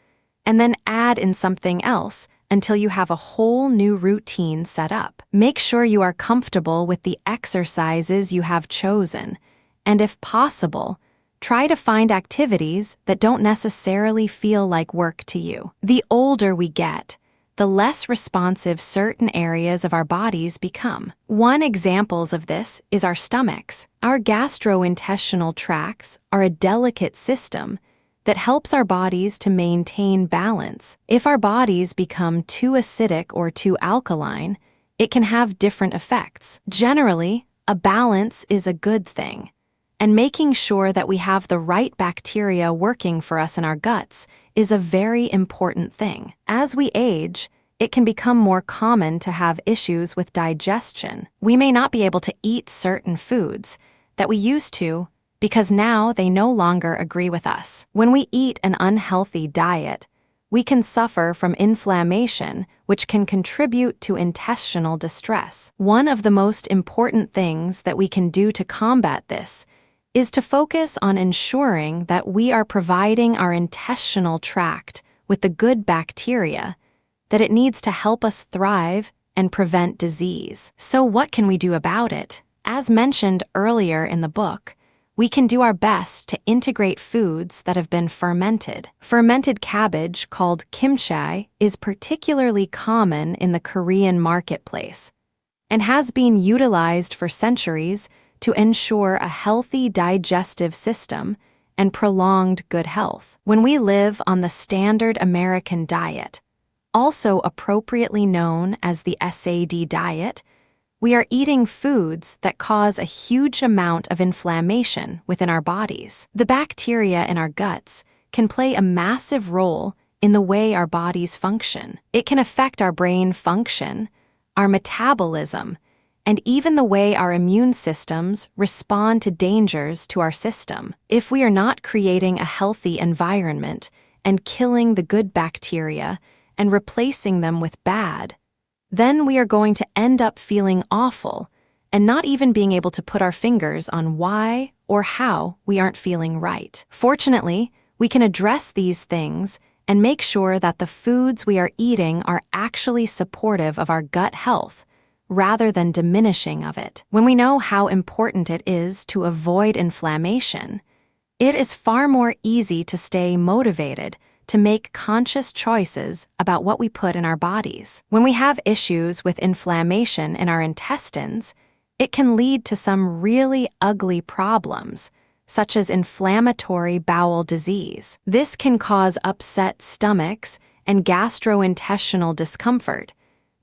and then add in something else until you have a whole new routine set up. Make sure you are comfortable with the exercises you have chosen, and if possible, try to find activities that don't necessarily feel like work to you. The older we get, the less responsive certain areas of our bodies become. One example of this is our stomachs. Our gastrointestinal tracts are a delicate system that helps our bodies to maintain balance. If our bodies become too acidic or too alkaline, it can have different effects. Generally, a balance is a good thing, and making sure that we have the right bacteria working for us in our guts is a very important thing. As we age, it can become more common to have issues with digestion. We may not be able to eat certain foods that we used to because now they no longer agree with us. When we eat an unhealthy diet, we can suffer from inflammation, which can contribute to intestinal distress. One of the most important things that we can do to combat this is to focus on ensuring that we are providing our intestinal tract with the good bacteria that it needs to help us thrive and prevent disease. So what can we do about it? As mentioned earlier in the book, we can do our best to integrate foods that have been fermented. Fermented cabbage, called kimchi, is particularly common in the Korean marketplace and has been utilized for centuries to ensure a healthy digestive system and prolonged good health. When we live on the standard American diet, also appropriately known as the SAD diet, we are eating foods that cause a huge amount of inflammation within our bodies. The bacteria in our guts can play a massive role in the way our bodies function. It can affect our brain function, our metabolism, and even the way our immune systems respond to dangers to our system. If we are not creating a healthy environment and killing the good bacteria and replacing them with bad, then we are going to end up feeling awful and not even being able to put our fingers on why or how we aren't feeling right. Fortunately, we can address these things and make sure that the foods we are eating are actually supportive of our gut health rather than diminishing of it. When we know how important it is to avoid inflammation, it is far more easy to stay motivated to make conscious choices about what we put in our bodies. When we have issues with inflammation in our intestines, it can lead to some really ugly problems, such as inflammatory bowel disease. This can cause upset stomachs and gastrointestinal discomfort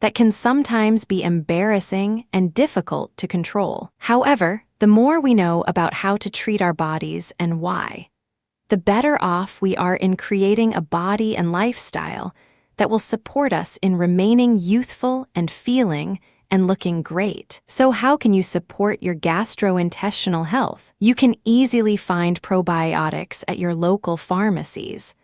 that can sometimes be embarrassing and difficult to control. However, the more we know about how to treat our bodies and why, the better off we are in creating a body and lifestyle that will support us in remaining youthful and feeling and looking great. So how can you support your gastrointestinal health? You can easily find probiotics at your local pharmacies,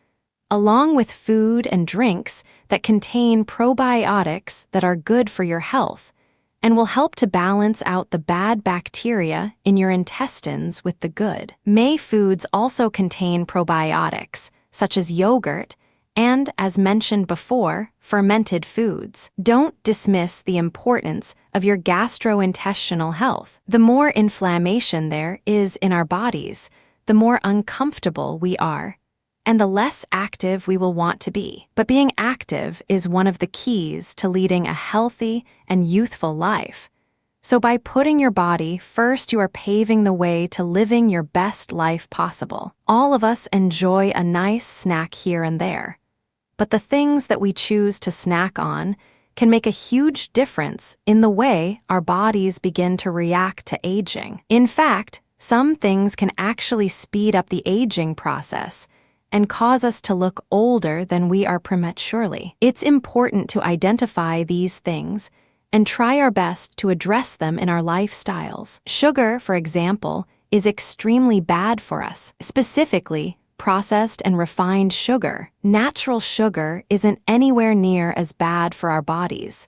along with food and drinks that contain probiotics that are good for your health and will help to balance out the bad bacteria in your intestines with the good. May foods also contain probiotics, such as yogurt and, as mentioned before, fermented foods. Don't dismiss the importance of your gastrointestinal health. The more inflammation there is in our bodies, the more uncomfortable we are, and the less active we will want to be. But being active is one of the keys to leading a healthy and youthful life. So by putting your body first, you are paving the way to living your best life possible. All of us enjoy a nice snack here and there, but the things that we choose to snack on can make a huge difference in the way our bodies begin to react to aging. In fact, some things can actually speed up the aging process and cause us to look older than we are prematurely. It's important to identify these things and try our best to address them in our lifestyles. Sugar, for example, is extremely bad for us, specifically processed and refined sugar. Natural sugar isn't anywhere near as bad for our bodies,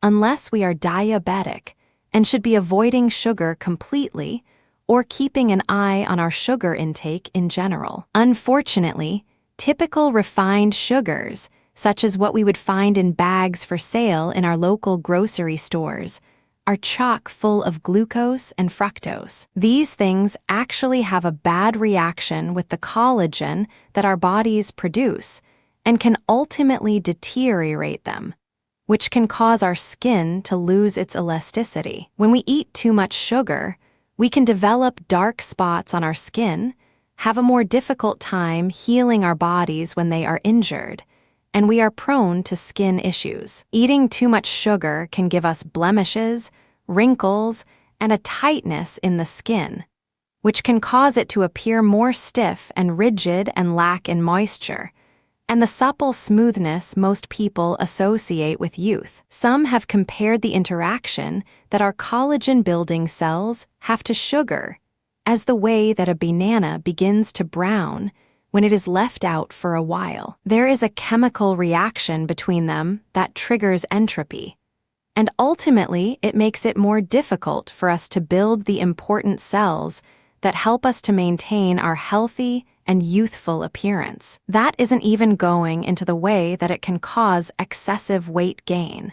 unless we are diabetic and should be avoiding sugar completely or keeping an eye on our sugar intake in general. Unfortunately, typical refined sugars, such as what we would find in bags for sale in our local grocery stores, are chock full of glucose and fructose. These things actually have a bad reaction with the collagen that our bodies produce and can ultimately deteriorate them, which can cause our skin to lose its elasticity. When we eat too much sugar, we can develop dark spots on our skin, have a more difficult time healing our bodies when they are injured, and we are prone to skin issues. Eating too much sugar can give us blemishes, wrinkles, and a tightness in the skin, which can cause it to appear more stiff and rigid and lack in moisture, and the supple smoothness most people associate with youth. Some have compared the interaction that our collagen-building cells have to sugar as the way that a banana begins to brown when it is left out for a while. There is a chemical reaction between them that triggers entropy, and ultimately it makes it more difficult for us to build the important cells that help us to maintain our healthy and youthful appearance. That isn't even going into the way that it can cause excessive weight gain,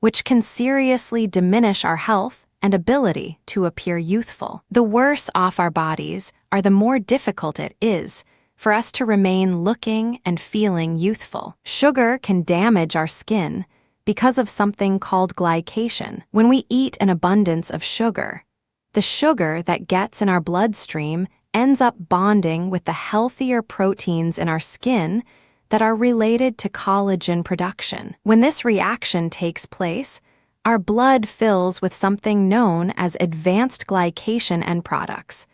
which can seriously diminish our health and ability to appear youthful. The worse off our bodies are, the more difficult it is for us to remain looking and feeling youthful. Sugar can damage our skin because of something called glycation. When we eat an abundance of sugar, the sugar that gets in our bloodstream ends up bonding with the healthier proteins in our skin that are related to collagen production. When this reaction takes place, our blood fills with something known as advanced glycation end products,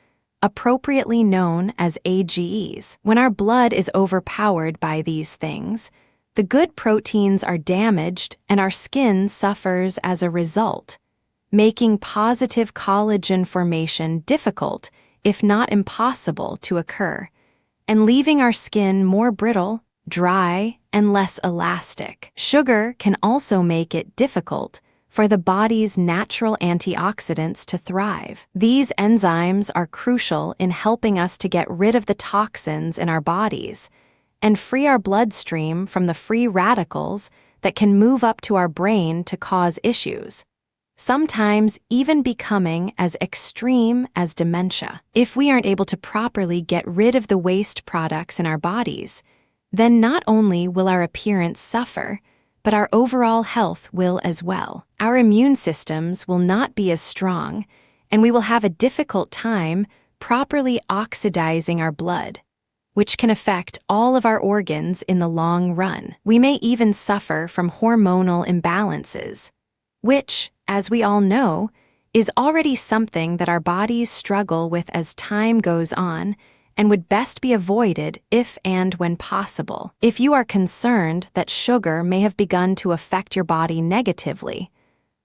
appropriately known as AGEs. When our blood is overpowered by these things, the good proteins are damaged and our skin suffers as a result, making positive collagen formation difficult, if not impossible, to occur, and leaving our skin more brittle, dry, and less elastic. Sugar can also make it difficult for the body's natural antioxidants to thrive. These enzymes are crucial in helping us to get rid of the toxins in our bodies and free our bloodstream from the free radicals that can move up to our brain to cause issues, sometimes even becoming as extreme as dementia. If we aren't able to properly get rid of the waste products in our bodies, then not only will our appearance suffer, but our overall health will as well. Our immune systems will not be as strong, and we will have a difficult time properly oxidizing our blood, which can affect all of our organs in the long run. We may even suffer from hormonal imbalances, which, as we all know, is already something that our bodies struggle with as time goes on and would best be avoided if and when possible. If you are concerned that sugar may have begun to affect your body negatively,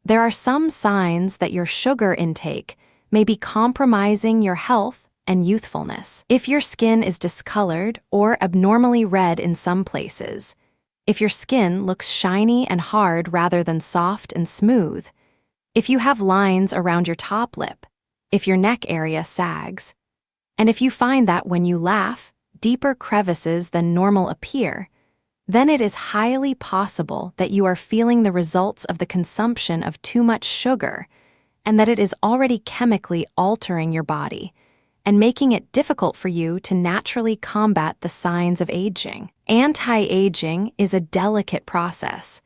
there are some signs that your sugar intake may be compromising your health and youthfulness. If your skin is discolored or abnormally red in some places, if your skin looks shiny and hard rather than soft and smooth, if you have lines around your top lip, if your neck area sags, and if you find that when you laugh, deeper crevices than normal appear, then it is highly possible that you are feeling the results of the consumption of too much sugar and that it is already chemically altering your body and making it difficult for you to naturally combat the signs of aging. Anti-aging is a delicate process,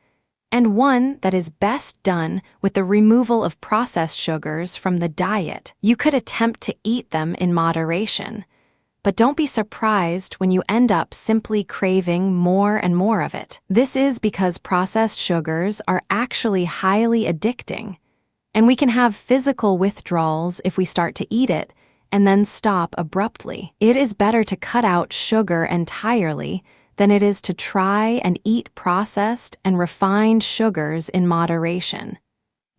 and one that is best done with the removal of processed sugars from the diet. You could attempt to eat them in moderation, but don't be surprised when you end up simply craving more and more of it. This is because processed sugars are actually highly addicting, and we can have physical withdrawals if we start to eat it and then stop abruptly. It is better to cut out sugar entirely than it is to try and eat processed and refined sugars in moderation,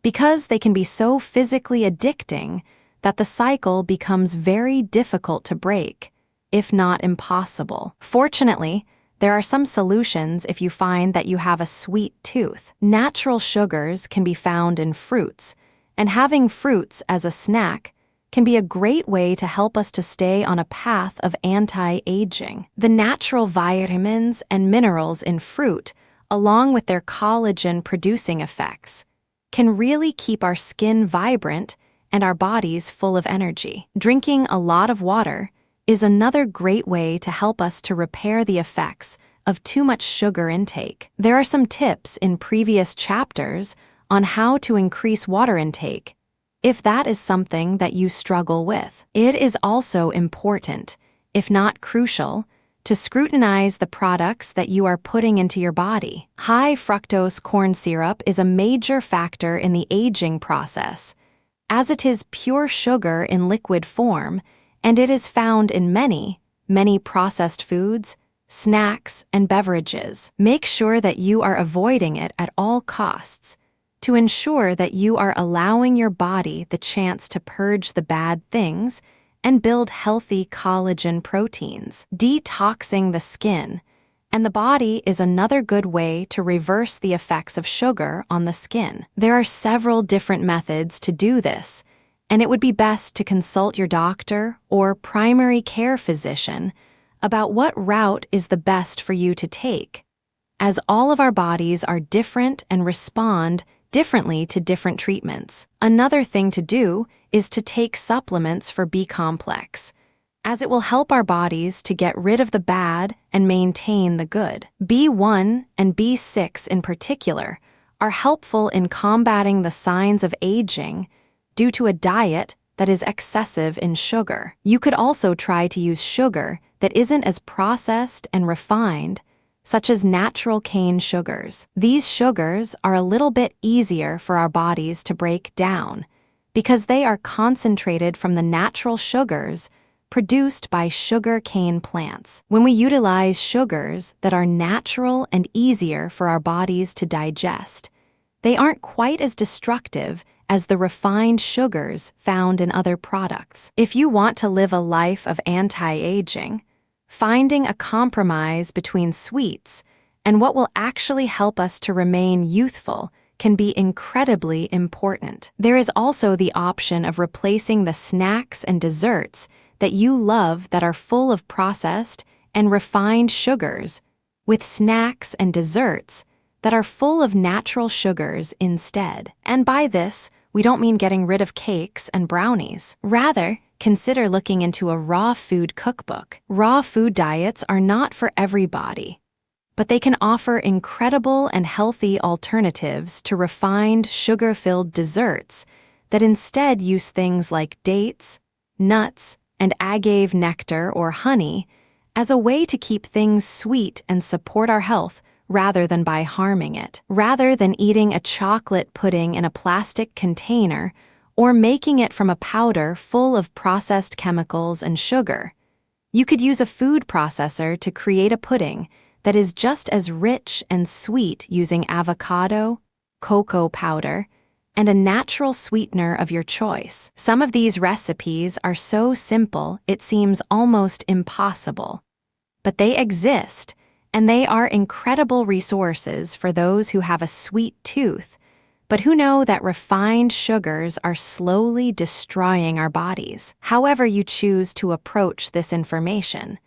because they can be so physically addicting that the cycle becomes very difficult to break, if not impossible. Fortunately, there are some solutions if you find that you have a sweet tooth. Natural sugars can be found in fruits, And having fruits as a snack can be a great way to help us to stay on a path of anti-aging. The natural vitamins and minerals in fruit, along with their collagen-producing effects, can really keep our skin vibrant and our bodies full of energy. Drinking a lot of water is another great way to help us to repair the effects of too much sugar intake. There are some tips in previous chapters on how to increase water intake, if that is something that you struggle with. It is also important, if not crucial, to scrutinize the products that you are putting into your body. High fructose corn syrup is a major factor in the aging process, as it is pure sugar in liquid form, and it is found in many processed foods, snacks, and beverages. Make sure that you are avoiding it at all costs to ensure that you are allowing your body the chance to purge the bad things and build healthy collagen proteins. Detoxing the skin and the body is another good way to reverse the effects of sugar on the skin. There are several different methods to do this, and it would be best to consult your doctor or primary care physician about what route is the best for you to take, as all of our bodies are different and respond differently to different treatments. Another thing to do is to take supplements for B-complex, as it will help our bodies to get rid of the bad and maintain the good. B1 and B6 in particular are helpful in combating the signs of aging due to a diet that is excessive in sugar. You could also try to use sugar that isn't as processed and refined, such as natural cane sugars. These sugars are a little bit easier for our bodies to break down because they are concentrated from the natural sugars produced by sugar cane plants. When we utilize sugars that are natural and easier for our bodies to digest, they aren't quite as destructive as the refined sugars found in other products. If you want to live a life of anti-aging, finding a compromise between sweets and what will actually help us to remain youthful can be incredibly important. There is also the option of replacing the snacks and desserts that you love that are full of processed and refined sugars with snacks and desserts that are full of natural sugars instead. And by this, we don't mean getting rid of cakes and brownies. Rather, consider looking into a raw food cookbook. Raw food diets are not for everybody, but they can offer incredible and healthy alternatives to refined, sugar-filled desserts that instead use things like dates, nuts, and agave nectar or honey as a way to keep things sweet and support our health rather than by harming it. Rather than eating a chocolate pudding in a plastic container or making it from a powder full of processed chemicals and sugar, you could use a food processor to create a pudding that is just as rich and sweet using avocado, cocoa powder, and a natural sweetener of your choice. Some of these recipes are so simple it seems almost impossible, but they exist, and they are incredible resources for those who have a sweet tooth, but who know that refined sugars are slowly destroying our bodies. However you choose to approach this information,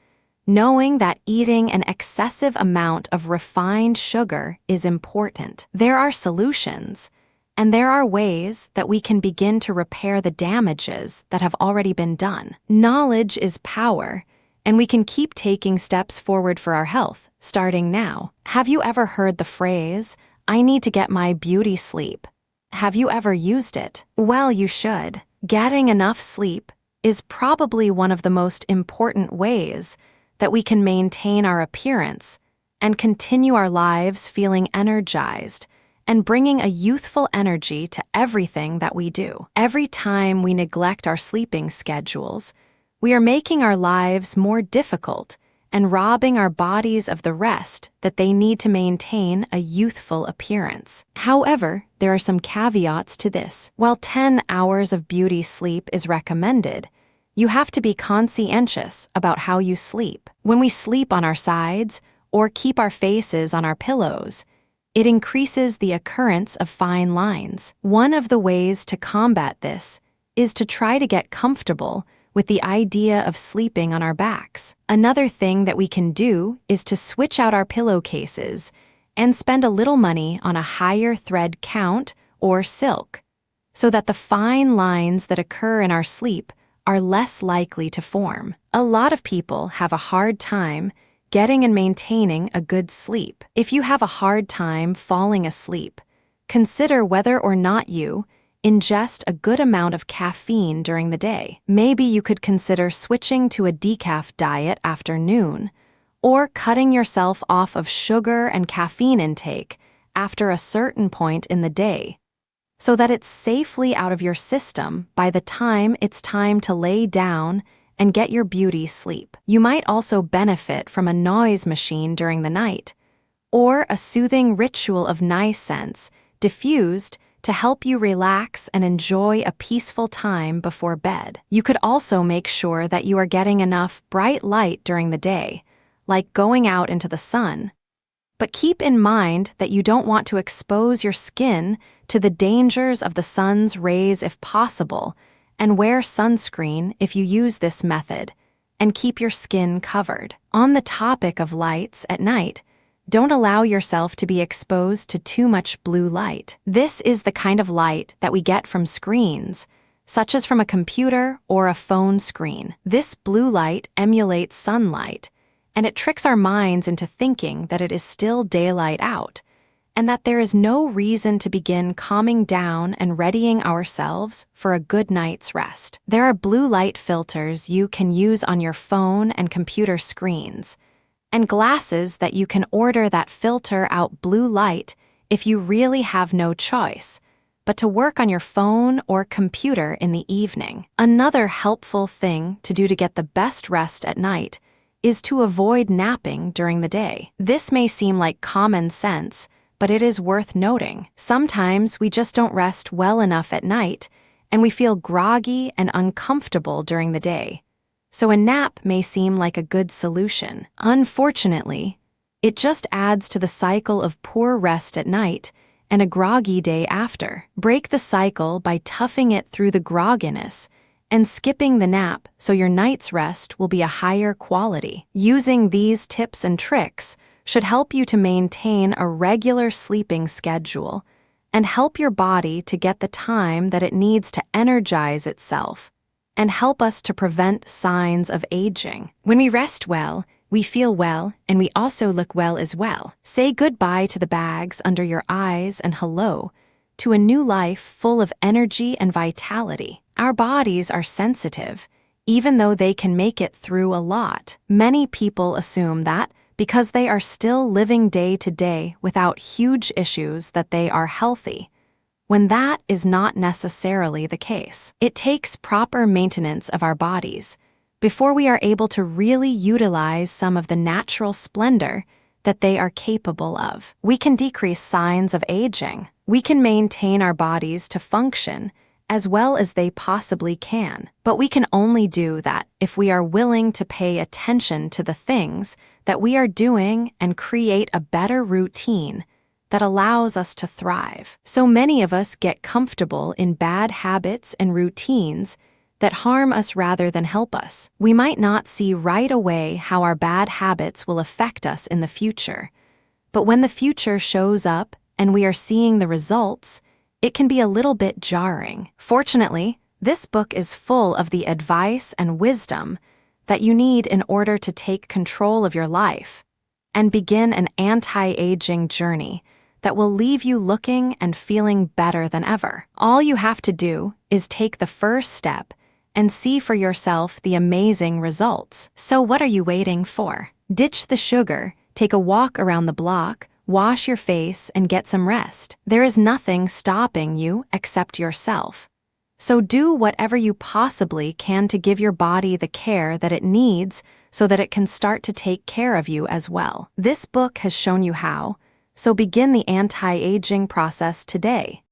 knowing that eating an excessive amount of refined sugar is important. There are solutions, and there are ways that we can begin to repair the damages that have already been done. Knowledge is power, and we can keep taking steps forward for our health, starting now. Have you ever heard the phrase, "I need to get my beauty sleep"? Have you ever used it? Well, you should. Getting enough sleep is probably one of the most important ways that we can maintain our appearance and continue our lives feeling energized and bringing a youthful energy to everything that we do. Every time we neglect our sleeping schedules, we are making our lives more difficult and robbing our bodies of the rest that they need to maintain a youthful appearance. However, there are some caveats to this. While 10 hours of beauty sleep is recommended, you have to be conscientious about how you sleep. When we sleep on our sides or keep our faces on our pillows, It increases the occurrence of fine lines. One of the ways to combat this is to try to get comfortable with the idea of sleeping on our backs. Another thing that we can do is to switch out our pillowcases and spend a little money on a higher thread count or silk, so that the fine lines that occur in our sleep are less likely to form. A lot of people have a hard time getting and maintaining a good sleep. If you have a hard time falling asleep, consider whether or not you ingest a good amount of caffeine during the day. Maybe you could consider switching to a decaf diet after noon, or cutting yourself off of sugar and caffeine intake after a certain point in the day, so that it's safely out of your system by the time it's time to lay down and get your beauty sleep. You might also benefit from a noise machine during the night, or a soothing ritual of nice scents diffused to help you relax and enjoy a peaceful time before bed. You could also make sure that you are getting enough bright light during the day, like going out into the sun. But keep in mind that you don't want to expose your skin to the dangers of the sun's rays if possible, and wear sunscreen if you use this method, and keep your skin covered. On the topic of lights at night, don't allow yourself to be exposed to too much blue light. This is the kind of light that we get from screens, such as from a computer or a phone screen. This blue light emulates sunlight, and it tricks our minds into thinking that it is still daylight out, and that there is no reason to begin calming down and readying ourselves for a good night's rest. There are blue light filters you can use on your phone and computer screens, and glasses that you can order that filter out blue light if you really have no choice but to work on your phone or computer in the evening. Another helpful thing to do to get the best rest at night is to avoid napping during the day. This may seem like common sense, but it is worth noting. Sometimes we just don't rest well enough at night, and we feel groggy and uncomfortable during the day. So a nap may seem like a good solution. Unfortunately, it just adds to the cycle of poor rest at night and a groggy day after. Break the cycle by toughing it through the grogginess and skipping the nap so your night's rest will be a higher quality. Using these tips and tricks should help you to maintain a regular sleeping schedule and help your body to get the time that it needs to energize itself and help us to prevent signs of aging. When we rest well, we feel well, and we also look well as well. Say goodbye to the bags under your eyes and hello to a new life full of energy and vitality. Our bodies are sensitive, even though they can make it through a lot. Many people assume that because they are still living day to day without huge issues that they are healthy, when that is not necessarily the case. It takes proper maintenance of our bodies before we are able to really utilize some of the natural splendor that they are capable of. We can decrease signs of aging. We can maintain our bodies to function as well as they possibly can. But we can only do that if we are willing to pay attention to the things that we are doing and create a better routine that allows us to thrive. So many of us get comfortable in bad habits and routines that harm us rather than help us. We might not see right away how our bad habits will affect us in the future, but when the future shows up and we are seeing the results, it can be a little bit jarring. Fortunately, this book is full of the advice and wisdom that you need in order to take control of your life and begin an anti-aging journey that will leave you looking and feeling better than ever. All you have to do is take the first step and see for yourself the amazing results. So what are you waiting for? Ditch the sugar, take a walk around the block, wash your face, and get some rest. There is nothing stopping you except yourself. So do whatever you possibly can to give your body the care that it needs so that it can start to take care of you as well. This book has shown you how, so begin the anti-aging process today.